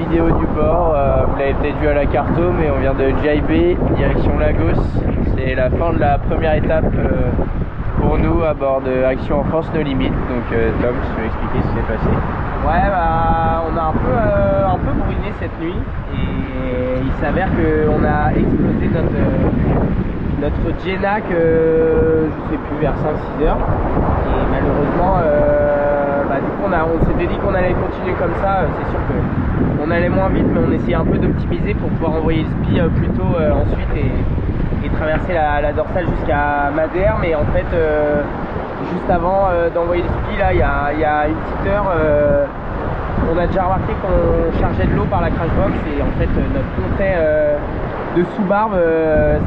vidéo du bord. Vous l'avez peut-être vu à la carto, mais on vient de JB, direction Lagos. C'est la fin de la première étape pour nous à bord de Action Enfance No Limites. Donc Tom, tu peux expliquer ce qui s'est passé? Ouais, bah, on a un peu brûlé cette nuit et il s'avère qu'on a explosé notre Jenna je sais plus, vers 5-6 heures. Et malheureusement, du coup on s'était dit qu'on allait continuer comme ça. C'est sûr qu'on allait moins vite, mais on essayait un peu d'optimiser pour pouvoir envoyer le SPI plus tôt ensuite et traverser la dorsale jusqu'à Madère. Mais en fait, juste avant d'envoyer le SPI, là, il y a une petite heure, on a déjà remarqué qu'on chargeait de l'eau par la crashbox et en fait notre pontet de sous-barbe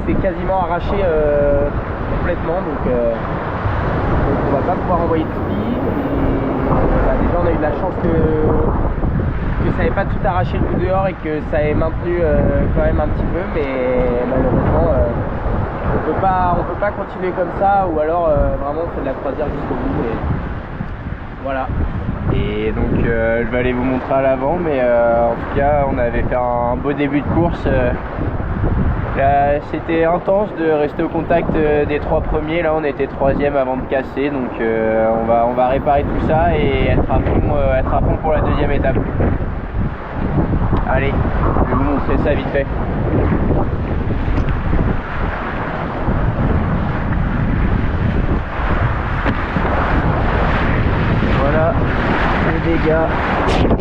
s'est quasiment arraché complètement, donc on va pas pouvoir envoyer de SPI. Déjà on a eu de la chance que ça n'avait pas tout arraché le coup dehors et que ça ait maintenu quand même un petit peu, mais malheureusement on peut pas continuer comme ça, ou alors vraiment on fait de la croisière jusqu'au bout. Et voilà. Et donc je vais aller vous montrer à l'avant, mais en tout cas on avait fait un beau début de course. C'était intense de rester au contact des 3 premiers. Là on était 3e avant de casser, donc on va réparer tout ça et être à fond pour la deuxième étape. Allez, je vais vous montrer ça vite fait. Voilà les dégâts.